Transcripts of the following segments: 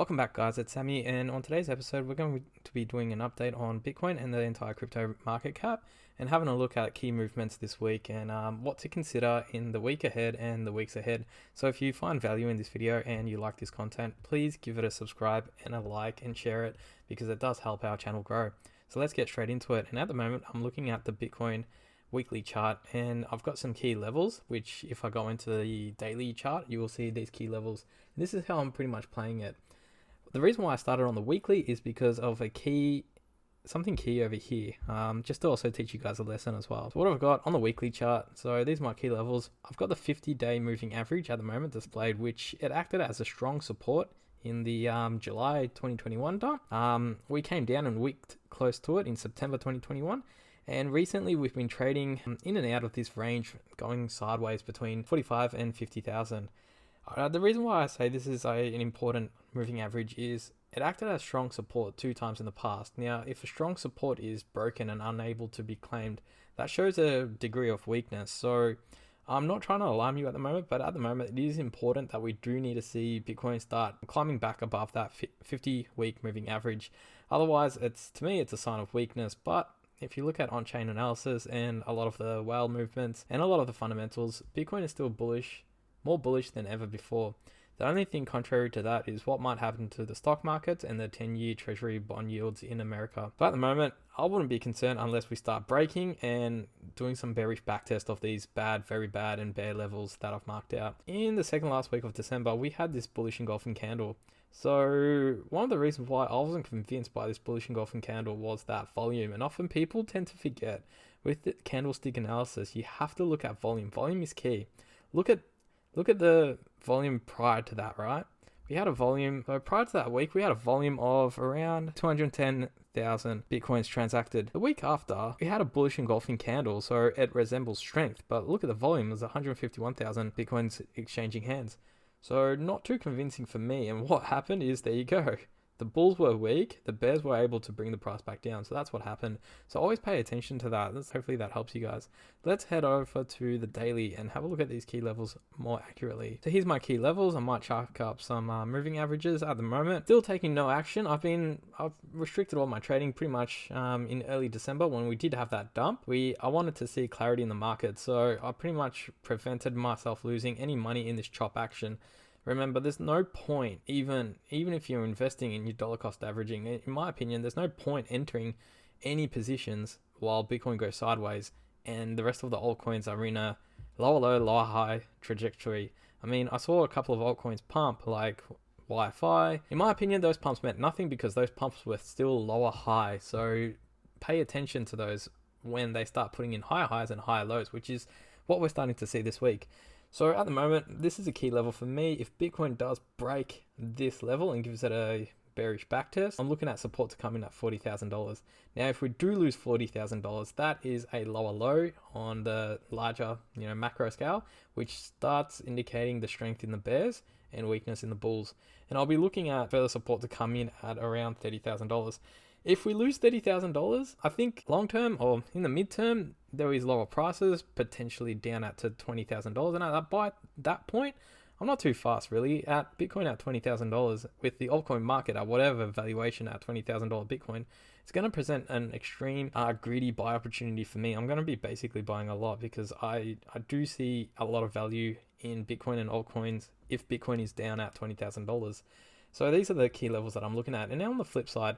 Welcome back, guys. It's Sammy, and on today's episode we're going to be doing an update on Bitcoin and the entire crypto market cap, and having a look at key movements this week and what to consider in the week ahead and the weeks ahead. So if you find value in this video and you like this content, please give it a subscribe and a like and share it, because it does help our channel grow. So let's get straight into it. And at the moment I'm looking at the Bitcoin weekly chart, and I've got some key levels, which if I go into the daily chart you will see these key levels. This is how I'm pretty much playing it. The reason why I started on the weekly is because of something key over here, just to also teach you guys a lesson as well. So what I've got on the weekly chart, so these are my key levels. I've got the 50-day moving average at the moment displayed, which it acted as a strong support in the July 2021 dump. We came down and wicked close to it in September 2021. And recently we've been trading in and out of this range, going sideways between 45 and 50,000. The reason why I say this is an important moving average is it acted as strong support 2 times in the past. Now, if a strong support is broken and unable to be claimed, that shows a degree of weakness. So I'm not trying to alarm you at the moment, but at the moment it is important that we do need to see Bitcoin start climbing back above that 50-week moving average. Otherwise, to me, it's a sign of weakness. But if you look at on-chain analysis and a lot of the whale movements and a lot of the fundamentals, Bitcoin is still bullish, more bullish than ever before. The only thing contrary to that is what might happen to the stock markets and the 10-year treasury bond yields in America. But at the moment, I wouldn't be concerned unless we start breaking and doing some bearish backtest of these bad, very bad and bear levels that I've marked out. In the second last week of December, we had this bullish engulfing candle. So one of the reasons why I wasn't convinced by this bullish engulfing candle was that volume. And often people tend to forget with the candlestick analysis, you have to look at volume. Volume is key. Look at the volume prior to that, right? We had a volume, prior to that week, we had a volume of around 210,000 Bitcoins transacted. The week after, we had a bullish engulfing candle, so it resembles strength. But look at the volume, there's 151,000 Bitcoins exchanging hands. So not too convincing for me. And what happened is, there you go. The bulls were weak, the bears were able to bring the price back down. So that's what happened. So always pay attention to that. Hopefully that helps you guys. Let's head over to the daily and have a look at these key levels more accurately. So here's my key levels. I might chalk up some moving averages at the moment. Still taking no action. I've restricted all my trading pretty much in early December when we did have that dump. I wanted to see clarity in the market. So I pretty much prevented myself losing any money in this chop action. Remember, there's no point, even if you're investing in your dollar cost averaging, in my opinion, there's no point entering any positions while Bitcoin goes sideways and the rest of the altcoins are in a lower low, lower high trajectory. I mean, I saw a couple of altcoins pump, like Wi-Fi. In my opinion, those pumps meant nothing because those pumps were still lower high. So pay attention to those when they start putting in higher highs and higher lows, which is what we're starting to see this week. So at the moment, this is a key level for me. If Bitcoin does break this level and gives it a bearish backtest, I'm looking at support to come in at $40,000. Now, if we do lose $40,000, that is a lower low on the larger, macro scale, which starts indicating the strength in the bears and weakness in the bulls. And I'll be looking at further support to come in at around $30,000. If we lose $30,000, I think long term or in the midterm, there is lower prices, potentially down at to $20,000. And at that point, I'm not too fast really. At Bitcoin at $20,000 with the altcoin market at whatever valuation at $20,000 Bitcoin, it's going to present an extreme greedy buy opportunity for me. I'm going to be basically buying a lot because I do see a lot of value in Bitcoin and altcoins if Bitcoin is down at $20,000. So these are the key levels that I'm looking at. And now on the flip side,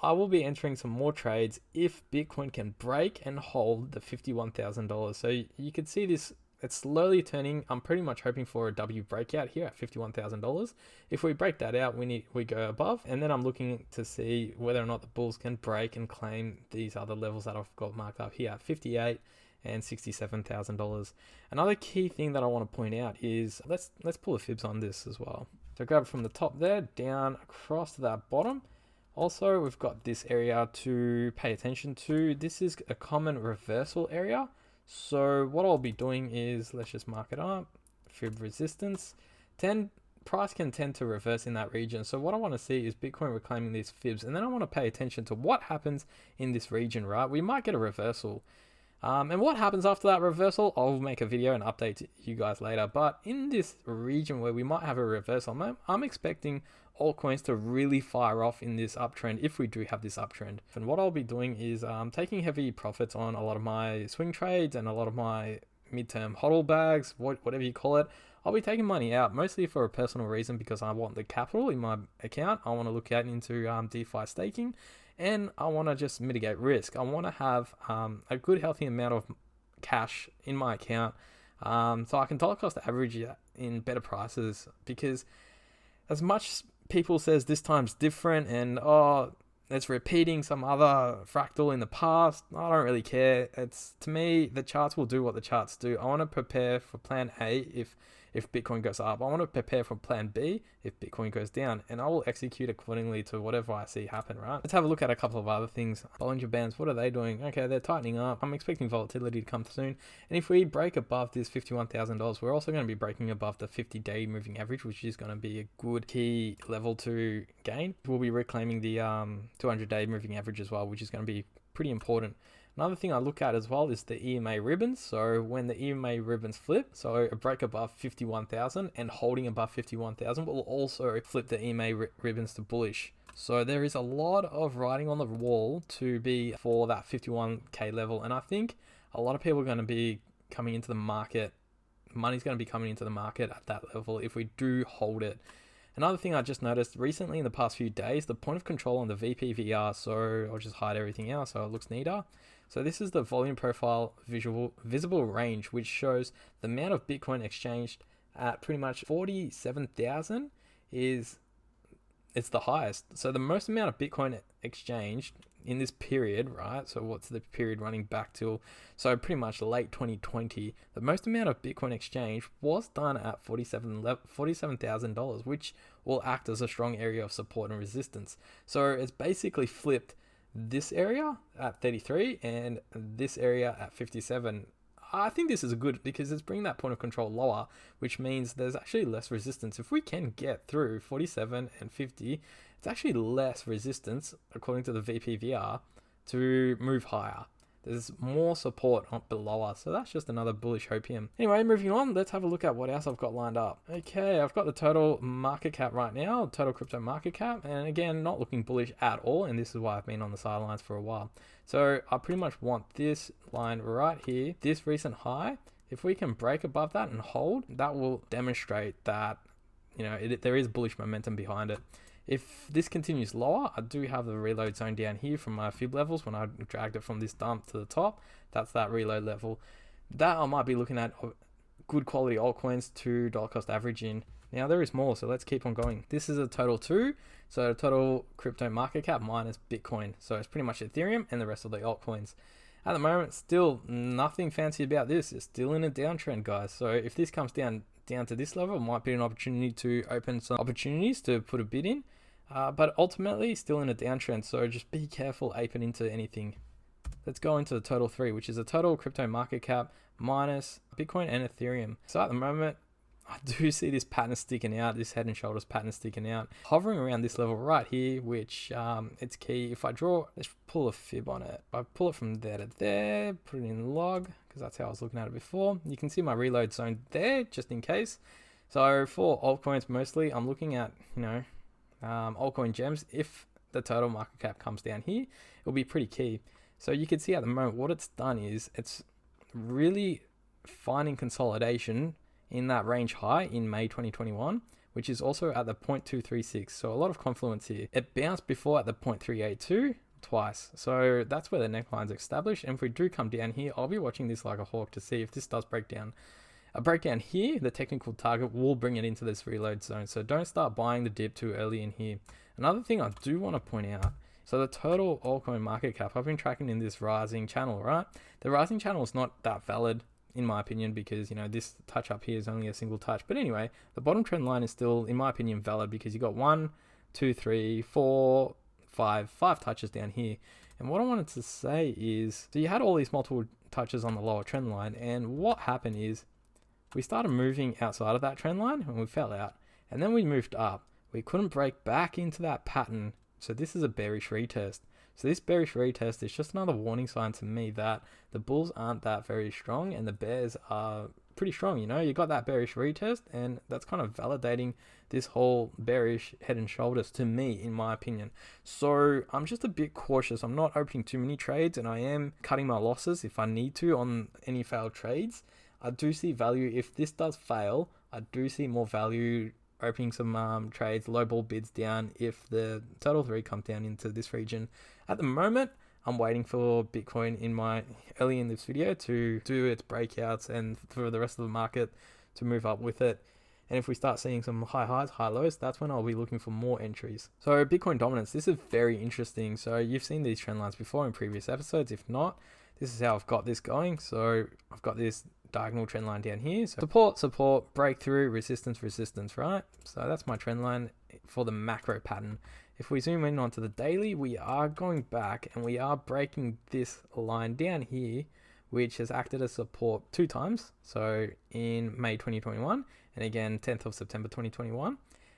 I will be entering some more trades if Bitcoin can break and hold the $51,000. So you can see this, it's slowly turning. I'm pretty much hoping for a W breakout here at $51,000. If we break that out, we go above. And then I'm looking to see whether or not the bulls can break and claim these other levels that I've got marked up here at $58,000 and $67,000. Another key thing that I want to point out is, let's pull the fibs on this as well. So grab it from the top there, down across to that bottom. Also, we've got this area to pay attention to. This is a common reversal area. So what I'll be doing is, let's just mark it up. Fib resistance. Price can tend to reverse in that region. So what I want to see is Bitcoin reclaiming these fibs. And then I want to pay attention to what happens in this region, right? We might get a reversal. And what happens after that reversal, I'll make a video and update you guys later. But in this region where we might have a reversal, I'm expecting altcoins to really fire off in this uptrend if we do have this uptrend. And what I'll be doing is taking heavy profits on a lot of my swing trades and a lot of my midterm hodl bags, whatever you call it. I'll be taking money out mostly for a personal reason because I want the capital in my account. I want to look out into DeFi staking, and I want to just mitigate risk. I want to have a good healthy amount of cash in my account so I can dollar cost average in better prices, because as much people says this time's different and it's repeating some other fractal in the past, I don't really care. It's, to me, the charts will do what the charts do. I want to prepare for plan A if Bitcoin goes up. I want to prepare for plan B if Bitcoin goes down, and I will execute accordingly to whatever I see happen, right? Let's have a look at a couple of other things. Bollinger Bands, what are they doing? Okay, they're tightening up. I'm expecting volatility to come soon. And if we break above this $51,000, we're also going to be breaking above the 50-day moving average, which is going to be a good key level to gain. We'll be reclaiming the 200-day moving average as well, which is going to be pretty important. Another thing I look at as well is the EMA ribbons. So when the EMA ribbons flip, so a break above 51,000 and holding above 51,000 will also flip the EMA ribbons to bullish. So there is a lot of writing on the wall to be for that 51k level, and I think a lot of people are going to be coming into the market. Money's going to be coming into the market at that level if we do hold it. Another thing I just noticed recently in the past few days, the point of control on the VPVR, so I'll just hide everything else so it looks neater. So this is the volume profile visible range, which shows the amount of Bitcoin exchanged at pretty much 47,000 it's the highest. So the most amount of Bitcoin exchanged in this period, right? So what's the period running back till? So pretty much late 2020, the most amount of Bitcoin exchange was done at $47,000, which will act as a strong area of support and resistance. So it's basically flipped this area at 33 and this area at 57. I think this is good because it's bringing that point of control lower, which means there's actually less resistance. If we can get through 47 and 50, it's actually less resistance, according to the VPVR, to move higher. There's more support below us, so that's just another bullish hopium. Anyway, moving on, let's have a look at what else I've got lined up. Okay, I've got the total market cap right now, total crypto market cap, and again, not looking bullish at all, and this is why I've been on the sidelines for a while. So I pretty much want this line right here, this recent high. If we can break above that and hold, that will demonstrate that, you know, there is bullish momentum behind it. If this continues lower, I do have the reload zone down here from my fib levels when I dragged it from this dump to the top. That's that reload level. That I might be looking at good quality altcoins to dollar cost average in. Now there is more, so let's keep on going. This is a total 2, so total crypto market cap minus Bitcoin. So it's pretty much Ethereum and the rest of the altcoins. At the moment, still nothing fancy about this. It's still in a downtrend, guys. So if this comes down to this level, it might be an opportunity to open some opportunities to put a bid in. But ultimately, still in a downtrend, so just be careful aping into anything. Let's go into the total 3, which is a total crypto market cap minus Bitcoin and Ethereum. So at the moment, I do see this pattern sticking out, this head and shoulders pattern sticking out, hovering around this level right here, which it's key. If I draw, let's pull a fib on it. I pull it from there to there, put it in log, because that's how I was looking at it before. You can see my reload zone there, just in case. So for altcoins mostly, I'm looking at, you know, altcoin gems. If the total market cap comes down here, it'll be pretty key. So you can see at the moment what it's done is it's really finding consolidation in that range high in May 2021, which is also at the 0.236. So a lot of confluence here. It bounced before at the 0.382 twice. So that's where the neckline's established. And if we do come down here, I'll be watching this like a hawk to see if this does break down. A breakdown here, the technical target will bring it into this reload zone. So don't start buying the dip too early in here. Another thing I do want to point out, so the total altcoin market cap, I've been tracking in this rising channel, right? The rising channel is not that valid in my opinion, because, you know, this touch up here is only a single touch. But anyway, the bottom trend line is still, in my opinion, valid, because you got 1, 2, 3, 4, 5 touches down here. And what I wanted to say is, so you had all these multiple touches on the lower trend line, and what happened is we started moving outside of that trend line and we fell out, and then we moved up. We couldn't break back into that pattern. So this is a bearish retest. So this bearish retest is just another warning sign to me that the bulls aren't that very strong and the bears are pretty strong. You know, you got that bearish retest, and that's kind of validating this whole bearish head and shoulders to me, in my opinion. So I'm just a bit cautious. I'm not opening too many trades, and I am cutting my losses if I need to on any failed trades. I do see value if this does fail. I do see more value opening some trades, low ball bids down if the total 3 comes down into this region. At the moment, I'm waiting for Bitcoin early in this video to do its breakouts and for the rest of the market to move up with it. And if we start seeing some high highs, high lows, that's when I'll be looking for more entries. So Bitcoin dominance, this is very interesting. So you've seen these trend lines before in previous episodes. If not, this is how I've got this going. So I've got this diagonal trend line down here. So support, breakthrough, resistance, right? So that's my trend line for the macro pattern. If we zoom in onto the daily, we are going back and we are breaking this line down here, which has acted as support 2 times. So in May 2021 and again 10th of September 2021.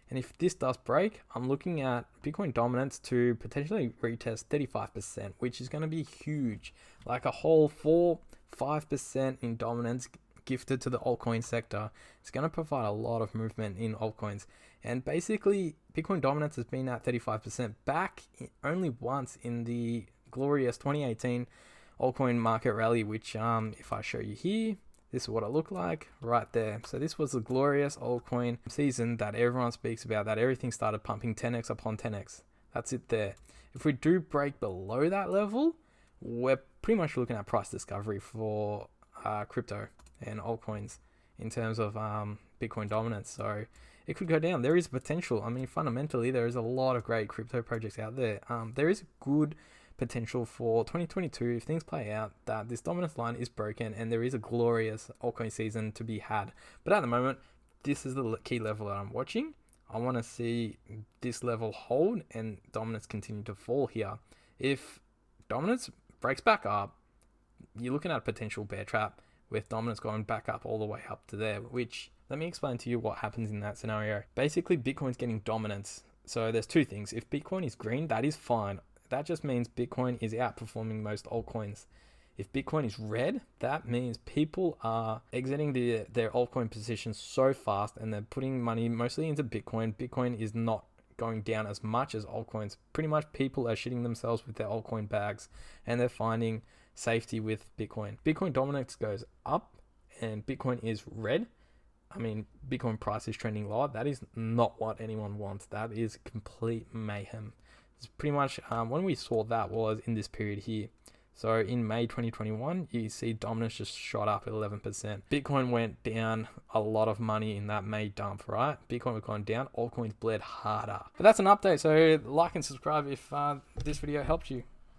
And if this does break, I'm looking at Bitcoin dominance to potentially retest 35%, which is going to be huge. Like a whole 4-5% in dominance gifted to the altcoin sector. It's going to provide a lot of movement in altcoins. And basically, Bitcoin dominance has been at 35% back only once in the glorious 2018 altcoin market rally, which if I show you here, this is what it looked like right there. So this was the glorious altcoin season that everyone speaks about, that everything started pumping 10x upon 10x. That's it there. If we do break below that level, we're pretty much looking at price discovery for crypto and altcoins in terms of Bitcoin dominance. So it could go down. There is potential. I mean, fundamentally, there is a lot of great crypto projects out there. There is good potential for 2022 if things play out that this dominance line is broken and there is a glorious altcoin season to be had. But at the moment, this is the key level that I'm watching. I want to see this level hold and dominance continue to fall here. If dominance breaks back up, you're looking at a potential bear trap with dominance going back up all the way up to there, which, let me explain to you what happens in that scenario. Basically, Bitcoin's getting dominance. So there's 2 things. If Bitcoin is green, that is fine. That just means Bitcoin is outperforming most altcoins. If Bitcoin is red, that means people are exiting their altcoin positions so fast and they're putting money mostly into Bitcoin. Bitcoin is not going down as much as altcoins. Pretty much people are shitting themselves with their altcoin bags and they're finding safety with Bitcoin. Bitcoin dominance goes up and Bitcoin is red. I mean, Bitcoin price is trending lower. That is not what anyone wants. That is complete mayhem. It's pretty much when we saw that was in this period here. So in May 2021, you see dominance just shot up 11%. Bitcoin went down a lot of money in that May dump, right? Bitcoin was going down, altcoins bled harder. But that's an update. So like and subscribe if this video helped you.